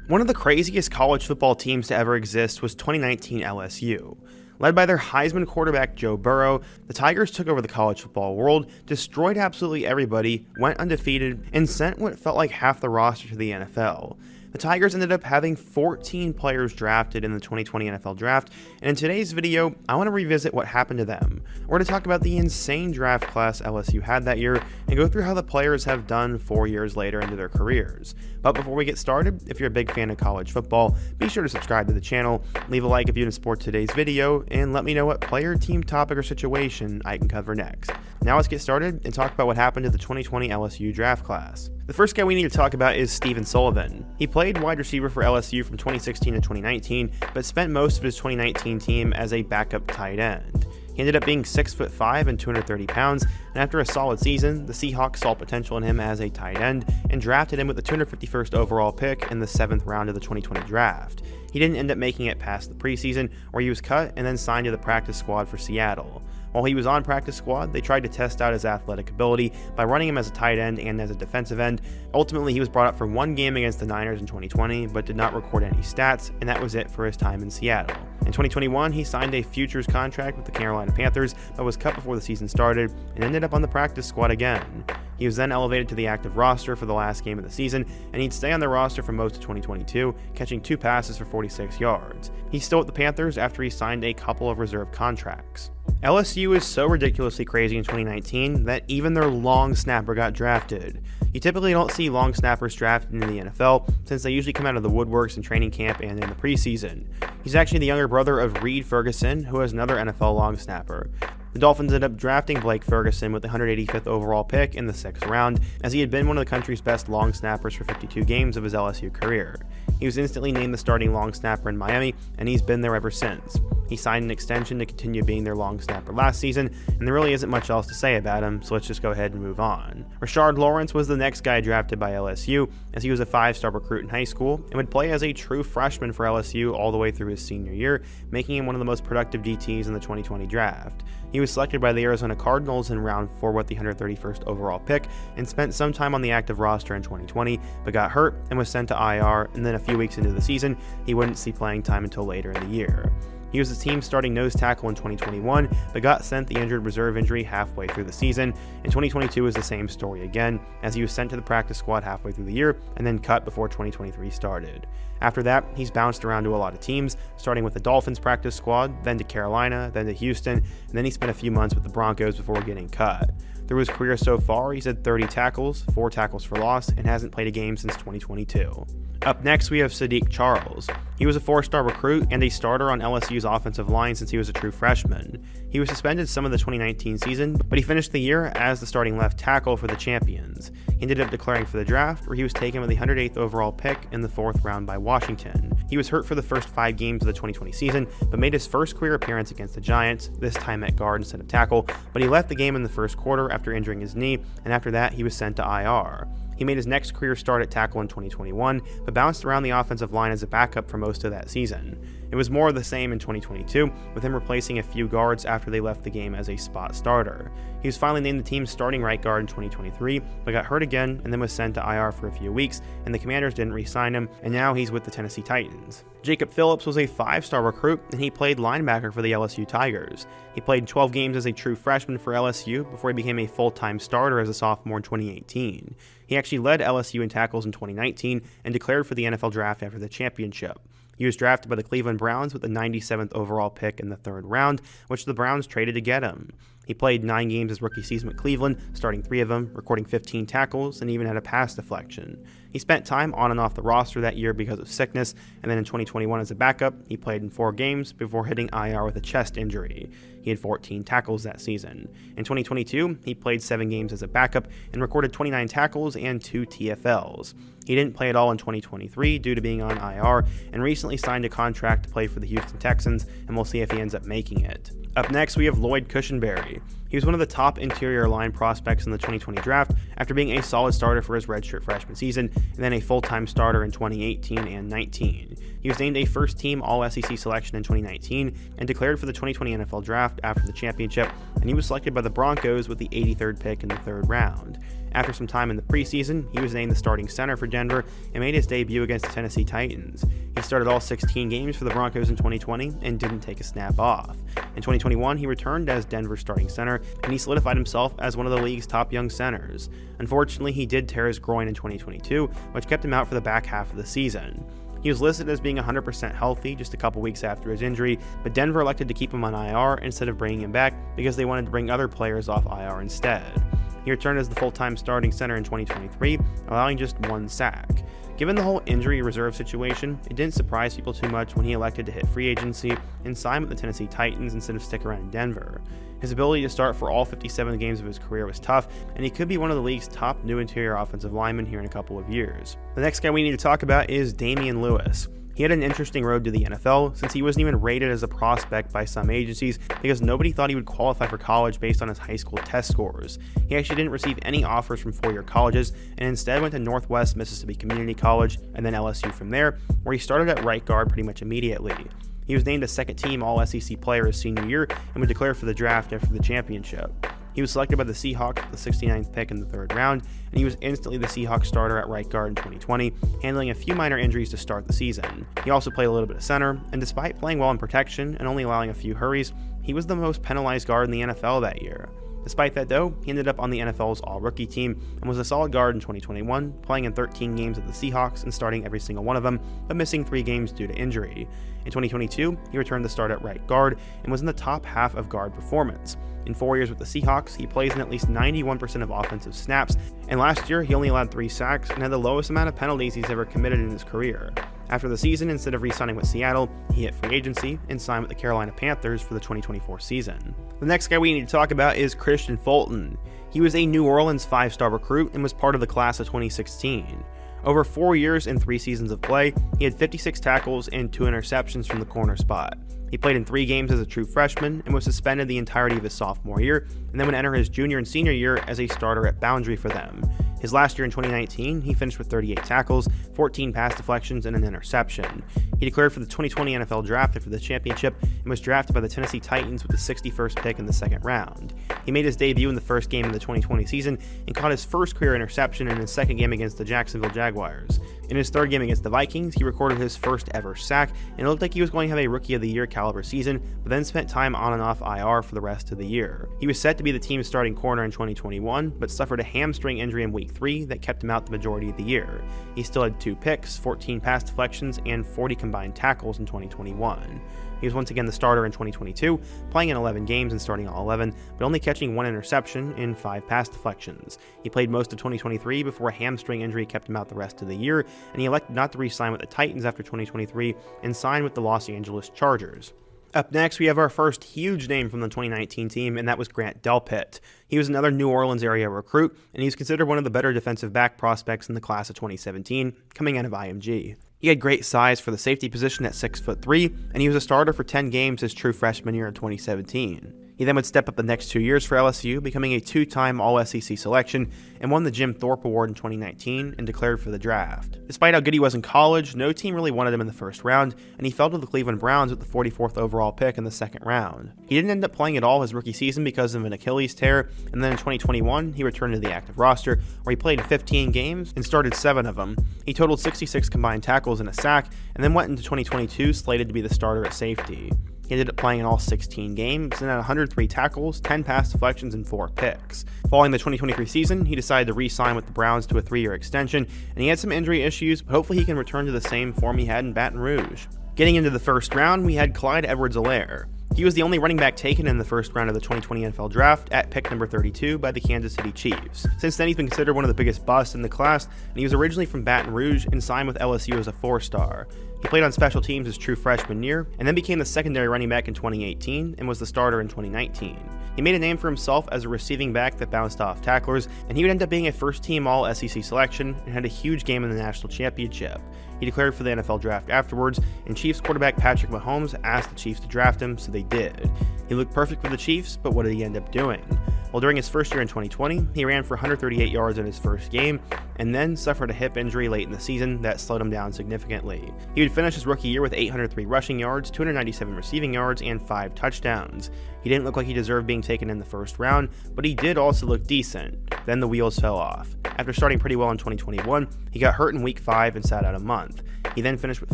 One of the craziest college football teams to ever exist was 2019 LSU. Led by their Heisman quarterback Joe Burrow, the Tigers took over the college football world, destroyed absolutely everybody, went undefeated, and sent what felt like half the roster to the NFL. The Tigers ended up having 14 players drafted in the 2020 NFL Draft, and in today's video, I want to revisit what happened to them. We're going to talk about the insane draft class LSU had that year, and go through how the players have done 4 years later into their careers. But before we get started, if you're a big fan of college football, be sure to subscribe to the channel, leave a like if you didn't support today's video, and let me know what player, team, topic, or situation I can cover next. Now let's get started and talk about what happened to the 2020 LSU draft class. The first guy we need to talk about is Stephen Sullivan. He played wide receiver for LSU from 2016 to 2019, but spent most of his 2019 team as a backup tight end. He ended up being 6'5" and 230 pounds, and after a solid season, the Seahawks saw potential in him as a tight end and drafted him with the 251st overall pick in the 7th round of the 2020 draft. He didn't end up making it past the preseason, where he was cut and then signed to the practice squad for Seattle. While he was on practice squad, they tried to test out his athletic ability by running him as a tight end and as a defensive end. Ultimately, he was brought up for one game against the Niners in 2020, but did not record any stats, and that was it for his time in Seattle. In 2021, he signed a futures contract with the Carolina Panthers, but was cut before the season started and ended up on the practice squad again. He was then elevated to the active roster for the last game of the season, and he'd stay on the roster for most of 2022, catching 2 passes for 46 yards. He's still with the Panthers after he signed a couple of reserve contracts. LSU is so ridiculously crazy in 2019 that even their long snapper got drafted. You typically don't see long snappers drafted into the NFL, since they usually come out of the woodworks in training camp and in the preseason. He's actually the younger brother of Reed Ferguson, who is another NFL long snapper. The Dolphins ended up drafting Blake Ferguson with the 185th overall pick in the 6th round, as he had been one of the country's best long snappers for 52 games of his LSU career. He was instantly named the starting long snapper in Miami, and he's been there ever since. He signed an extension to continue being their long snapper last season, and there really isn't much else to say about him, so let's just go ahead and move on. Rashard Lawrence was the next guy drafted by LSU, as he was a 5-star recruit in high school, and would play as a true freshman for LSU all the way through his senior year, making him one of the most productive DTs in the 2020 draft. He was selected by the Arizona Cardinals in round 4 with the 131st overall pick, and spent some time on the active roster in 2020, but got hurt and was sent to IR, and then a few weeks into the season, he wouldn't see playing time until later in the year. He was the team's starting nose tackle in 2021, but got sent the injured reserve injury halfway through the season. In 2022 is the same story again, as he was sent to the practice squad halfway through the year, and then cut before 2023 started. After that, he's bounced around to a lot of teams, starting with the Dolphins practice squad, then to Carolina, then to Houston, and then he spent a few months with the Broncos before getting cut. Through his career so far, he's had 30 tackles, 4 tackles for loss, and hasn't played a game since 2022. Up next, we have Saahdiq Charles. He was a 4-star recruit and a starter on LSU's offensive line since he was a true freshman. He was suspended some of the 2019 season, but he finished the year as the starting left tackle for the Champions. He ended up declaring for the draft, where he was taken with the 108th overall pick in the 4th round by Washington. He was hurt for the first 5 games of the 2020 season, but made his first career appearance against the Giants, this time at guard instead of tackle, but he left the game in the first quarter after injuring his knee, and after that he was sent to IR. He made his next career start at tackle in 2021, but bounced around the offensive line as a backup for most of that season. It was more of the same in 2022, with him replacing a few guards after they left the game as a spot starter. He was finally named the team's starting right guard in 2023, but got hurt again and then was sent to IR for a few weeks, and the Commanders didn't re-sign him, and now he's with the Tennessee Titans. Jacob Phillips was a 5-star recruit, and he played linebacker for the LSU Tigers. He played 12 games as a true freshman for LSU before he became a full-time starter as a sophomore in 2018. He actually led LSU in tackles in 2019 and declared for the NFL draft after the championship. He was drafted by the Cleveland Browns with the 97th overall pick in the 3rd round, which the Browns traded to get him. He played 9 games his rookie season with Cleveland, starting 3 of them, recording 15 tackles, and even had a pass deflection. He spent time on and off the roster that year because of sickness, and then in 2021 as a backup, he played in 4 games before hitting IR with a chest injury. He had 14 tackles that season. In 2022, he played 7 games as a backup and recorded 29 tackles and 2 TFLs. He didn't play at all in 2023 due to being on IR, and recently signed a contract to play for the Houston Texans, and we'll see if he ends up making it. Up next, we have Lloyd Cushenberry. 2020. He was one of the top interior line prospects in the 2020 draft after being a solid starter for his redshirt freshman season and then a full-time starter in 2018 and 19. He was named a first-team All-SEC selection in 2019 and declared for the 2020 NFL Draft after the championship, and he was selected by the Broncos with the 83rd pick in the 3rd round. After some time in the preseason, he was named the starting center for Denver and made his debut against the Tennessee Titans. He started all 16 games for the Broncos in 2020 and didn't take a snap off. In 2021, he returned as Denver's starting center, and he solidified himself as one of the league's top young centers. Unfortunately, he did tear his groin in 2022, which kept him out for the back half of the season. He was listed as being 100% healthy just a couple weeks after his injury, but Denver elected to keep him on IR instead of bringing him back because they wanted to bring other players off IR instead. He returned as the full-time starting center in 2023, allowing just 1 sack. Given the whole injury reserve situation, it didn't surprise people too much when he elected to hit free agency and sign with the Tennessee Titans instead of stick around in Denver. His ability to start for all 57 games of his career was tough, and he could be one of the league's top new interior offensive linemen here in a couple of years. The next guy we need to talk about is Damien Lewis. He had an interesting road to the NFL since he wasn't even rated as a prospect by some agencies because nobody thought he would qualify for college based on his high school test scores. He actually didn't receive any offers from 4-year colleges and instead went to Northwest Mississippi Community College and then LSU from there, where he started at right guard pretty much immediately. He was named a second-team All-SEC player his senior year and would declare for the draft after the championship. He was selected by the Seahawks with the 69th pick in the 3rd round, and he was instantly the Seahawks starter at right guard in 2020, handling a few minor injuries to start the season. He also played a little bit of center, and despite playing well in protection and only allowing a few hurries, he was the most penalized guard in the NFL that year. Despite that though, he ended up on the NFL's All-Rookie team and was a solid guard in 2021, playing in 13 games with the Seahawks and starting every single one of them, but missing 3 games due to injury. In 2022, he returned to start at right guard and was in the top half of guard performance. In 4 years with the Seahawks, he plays in at least 91% of offensive snaps, and last year he only allowed 3 sacks and had the lowest amount of penalties he's ever committed in his career. After the season, instead of re-signing with Seattle, he hit free agency and signed with the Carolina Panthers for the 2024 season. The next guy we need to talk about is Kristian Fulton. He was a New Orleans 5-star recruit and was part of the class of 2016. Over 4 years and 3 seasons of play, he had 56 tackles and 2 interceptions from the corner spot. He played in 3 games as a true freshman and was suspended the entirety of his sophomore year, and then would enter his junior and senior year as a starter at boundary for them. His last year in 2019, he finished with 38 tackles, 14 pass deflections, and an interception. He declared for the 2020 NFL Draft after the championship and was drafted by the Tennessee Titans with the 61st pick in the 2nd round. He made his debut in the first game of the 2020 season and caught his first career interception in his 2nd game against the Jacksonville Jaguars. In his 3rd game against the Vikings, he recorded his first ever sack, and it looked like he was going to have a Rookie of the Year caliber season, but then spent time on and off IR for the rest of the year. He was set to be the team's starting corner in 2021, but suffered a hamstring injury in Week 3 that kept him out the majority of the year. He still had 2 picks, 14 pass deflections, and 40 combined tackles in 2021. He was once again the starter in 2022, playing in 11 games and starting all 11, but only catching 1 interception and 5 pass deflections. He played most of 2023 before a hamstring injury kept him out the rest of the year, and he elected not to re-sign with the Titans after 2023 and signed with the Los Angeles Chargers. Up next, we have our first huge name from the 2019 team, and that was Grant Delpit. He was another New Orleans area recruit, and he was considered one of the better defensive back prospects in the class of 2017, coming out of IMG. He had great size for the safety position at 6'3", and he was a starter for 10 games his true freshman year in 2017. He then would step up the next 2 years for LSU, becoming a 2-time All-SEC selection and won the Jim Thorpe Award in 2019 and declared for the draft. Despite how good he was in college, no team really wanted him in the 1st round, and he fell to the Cleveland Browns with the 44th overall pick in the 2nd round. He didn't end up playing at all his rookie season because of an Achilles tear, and then in 2021, he returned to the active roster, where he played 15 games and started 7 of them. He totaled 66 combined tackles and a sack, and then went into 2022 slated to be the starter at safety. He ended up playing in all 16 games and had 103 tackles, 10 pass deflections, and 4 picks. Following the 2023 season, he decided to re-sign with the Browns to a 3-year extension, and he had some injury issues, but hopefully he can return to the same form he had in Baton Rouge. Getting into the 1st round, we had Clyde Edwards-Helaire. He was the only running back taken in the 1st round of the 2020 NFL Draft at pick number 32 by the Kansas City Chiefs. Since then, he's been considered one of the biggest busts in the class, and he was originally from Baton Rouge and signed with LSU as a 4-star. He played on special teams his true freshman year, and then became the secondary running back in 2018 and was the starter in 2019. He made a name for himself as a receiving back that bounced off tacklers, and he would end up being a first-team All-SEC selection and had a huge game in the national championship. He declared for the NFL draft afterwards, and Chiefs quarterback Patrick Mahomes asked the Chiefs to draft him, so they did. He looked perfect for the Chiefs, but what did he end up doing? Well, during his first year in 2020, he ran for 138 yards in his first game, and then suffered a hip injury late in the season that slowed him down significantly. He would finish his rookie year with 803 rushing yards, 297 receiving yards, and 5 touchdowns. He didn't look like he deserved being taken in the first round, but he did also look decent. Then the wheels fell off. After starting pretty well in 2021, he got hurt in week 5 and sat out a month. He then finished with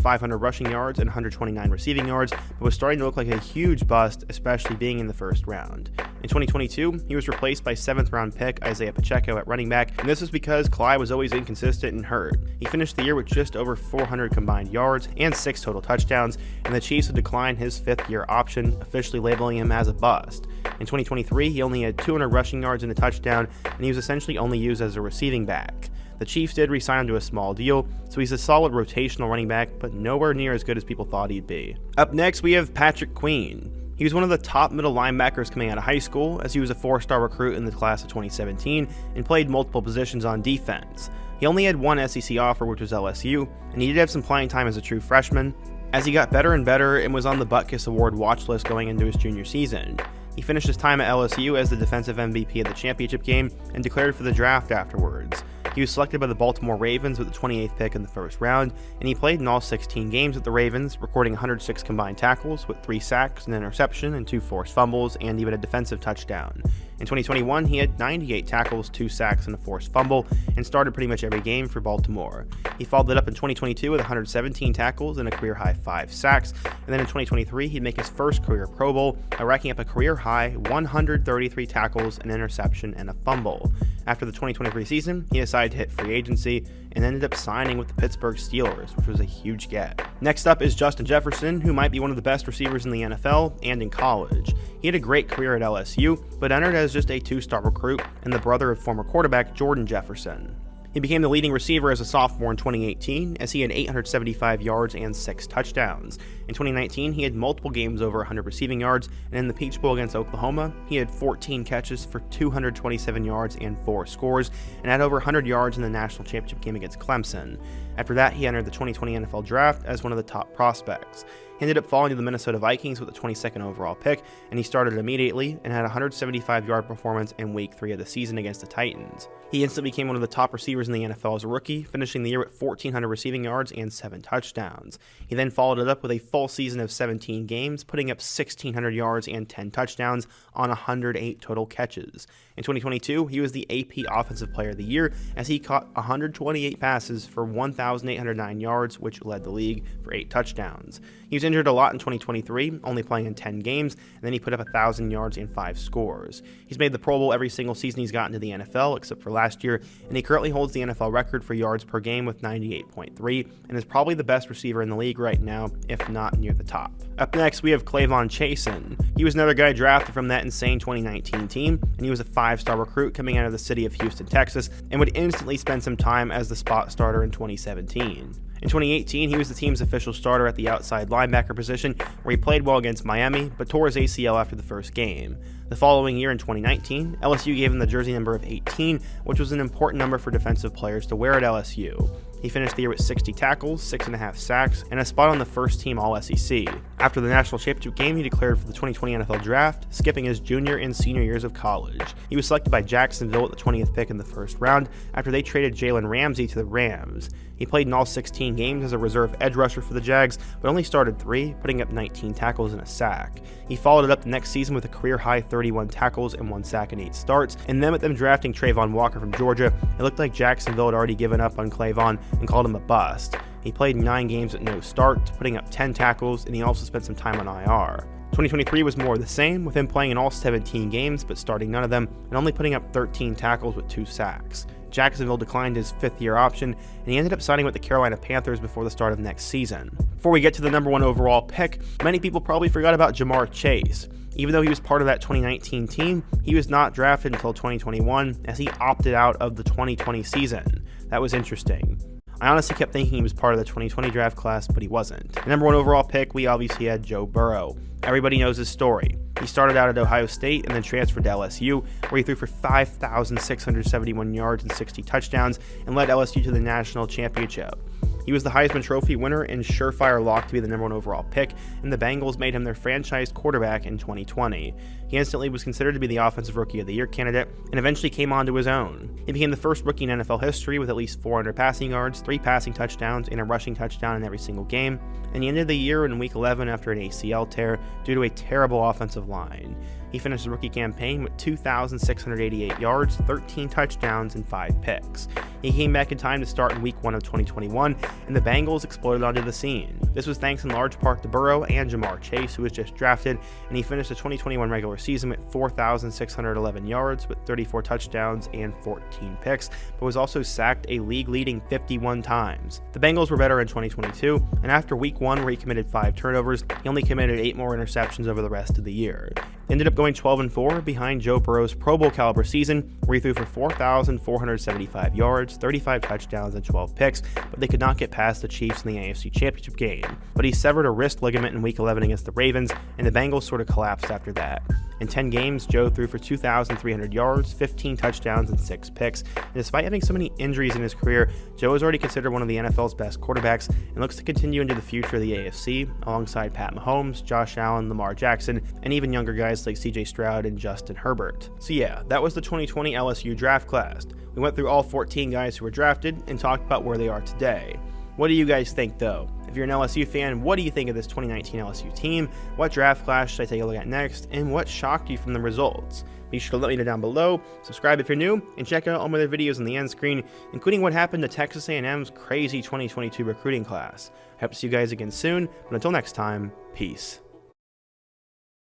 500 rushing yards and 129 receiving yards, but was starting to look like a huge bust, especially being in the first round. In 2022, he was replaced by 7th round pick Isaiah Pacheco at running back, and this was because Clyde was always inconsistent and hurt. He finished the year with just over 400 combined yards and 6 total touchdowns, and the Chiefs would decline his 5th-year option, officially labeling him as a bust. In 2023, he only had 200 rushing yards and a touchdown, and he was essentially only used as a receiving back. The Chiefs did re-sign him to a small deal, so he's a solid rotational running back, but nowhere near as good as people thought he'd be. Up next, we have Patrick Queen. He was one of the top middle linebackers coming out of high school, as he was a 4-star recruit in the class of 2017 and played multiple positions on defense. He only had one SEC offer, which was LSU, and he did have some playing time as a true freshman, as he got better and better and was on the Butkus Award watch list going into his junior season. He finished his time at LSU as the defensive MVP of the championship game and declared for the draft afterwards. He was selected by the Baltimore Ravens with the 28th pick in the first round, and he played in all 16 games with the Ravens, recording 106 combined tackles with 3 sacks, an interception, and 2 forced fumbles, and even a defensive touchdown. In 2021, he had 98 tackles, 2 sacks, and a forced fumble, and started pretty much every game for Baltimore. He followed it up in 2022 with 117 tackles and a career-high 5 sacks, and then in 2023, he'd make his first career Pro Bowl, racking up a career-high 133 tackles, an interception, and a fumble. After the 2023 season, he decided to hit free agency and ended up signing with the Pittsburgh Steelers, which was a huge get. Next up is Justin Jefferson, who might be one of the best receivers in the NFL and in college. He had a great career at LSU, but entered as just a 2-star recruit and the brother of former quarterback Jordan Jefferson. He became the leading receiver as a sophomore in 2018, as he had 875 yards and 6 touchdowns. In 2019, he had multiple games over 100 receiving yards, and in the Peach Bowl against Oklahoma, he had 14 catches for 227 yards and 4 scores, and had over 100 yards in the national championship game against Clemson. After that, he entered the 2020 NFL Draft as one of the top prospects. He ended up falling to the Minnesota Vikings with the 22nd overall pick, and he started immediately and had a 175-yard performance in Week 3 of the season against the Titans. He instantly became one of the top receivers in the NFL as a rookie, finishing the year with 1,400 receiving yards and 7 touchdowns. He then followed it up with a full season of 17 games, putting up 1,600 yards and 10 touchdowns on 108 total catches. In 2022, he was the AP Offensive Player of the Year, as he caught 128 passes for 1,809 yards, which led the league for 8 touchdowns. He was injured a lot in 2023, only playing in 10 games, and then he put up 1,000 yards and 5 scores. He's made the Pro Bowl every single season he's gotten to the NFL, except for last year, and he currently holds the NFL record for yards per game with 98.3, and is probably the best receiver in the league right now, if not near the top. Up next, we have Chaisson. He was another guy drafted from that insane 2019 team, and he was a 5-star recruit coming out of the city of Houston, Texas, and would instantly spend some time as the spot starter in 2017. In 2018, he was the team's official starter at the outside linebacker position, where he played well against Miami, but tore his ACL after the first game. The following year in 2019, LSU gave him the jersey number of 18, which was an important number for defensive players to wear at LSU. He finished the year with 60 tackles, 6.5 sacks, and a spot on the first team All-SEC. After the national championship game, he declared for the 2020 NFL Draft, skipping his junior and senior years of college. He was selected by Jacksonville at the 20th pick in the first round after they traded Jalen Ramsey to the Rams. He played in all 16 games as a reserve edge rusher for the Jags, but only started 3, putting up 19 tackles and a sack. He followed it up the next season with a career-high 31 tackles and 1 sack and 8 starts, and then with them drafting Travon Walker from Georgia, it looked like Jacksonville had already given up on Clyde and called him a bust. He played 9 games with no start, putting up 10 tackles, and he also spent some time on IR. 2023 was more of the same, with him playing in all 17 games but starting none of them, and only putting up 13 tackles with 2 sacks. Jacksonville declined his 5th-year option, and he ended up signing with the Carolina Panthers before the start of next season. Before we get to the number 1 overall pick, many people probably forgot about Ja'Marr Chase. Even though he was part of that 2019 team, he was not drafted until 2021, as he opted out of the 2020 season. That was interesting. I honestly kept thinking he was part of the 2020 draft class, but he wasn't. The number 1 overall pick, we obviously had Joe Burrow. Everybody knows his story. He started out at Ohio State and then transferred to LSU, where he threw for 5,671 yards and 60 touchdowns and led LSU to the national championship. He was the Heisman Trophy winner and surefire lock to be the number 1 overall pick, and the Bengals made him their franchise quarterback in 2020. He instantly was considered to be the Offensive Rookie of the Year candidate, and eventually came onto his own. He became the first rookie in NFL history with at least 400 passing yards, 3 passing touchdowns, and a rushing touchdown in every single game, and he ended the year in Week 11 after an ACL tear due to a terrible offensive line. He finished the rookie campaign with 2,688 yards, 13 touchdowns, and 5 picks. He came back in time to start in Week 1 of 2021, and the Bengals exploded onto the scene. This was thanks in large part to Burrow and Jamar Chase, who was just drafted, and he finished the 2021 regular season with 4,611 yards, with 34 touchdowns and 14 picks, but was also sacked a league-leading 51 times. The Bengals were better in 2022, and after Week 1, where he committed 5 turnovers, he only committed 8 more interceptions over the rest of the year. He ended up going 12-4 behind Joe Burrow's Pro Bowl caliber season, where he threw for 4,475 yards, 35 touchdowns, and 12 picks, but they could not get past the Chiefs in the AFC Championship game. But he severed a wrist ligament in Week 11 against the Ravens, and the Bengals sort of collapsed after that. In 10 games, Joe threw for 2,300 yards, 15 touchdowns, and 6 picks. And despite having so many injuries in his career, Joe is already considered one of the NFL's best quarterbacks and looks to continue into the future of the AFC, alongside Pat Mahomes, Josh Allen, Lamar Jackson, and even younger guys like CJ Stroud and Justin Herbert. So yeah, that was the 2020 LSU draft class. We went through all 14 guys who were drafted and talked about where they are today. What do you guys think, though? If you're an LSU fan, what do you think of this 2019 LSU team? What draft class should I take a look at next? And what shocked you from the results? Be sure to let me know down below, subscribe if you're new, and check out all my other videos on the end screen, including what happened to Texas A&M's crazy 2022 recruiting class. I hope to see you guys again soon, but until next time, peace.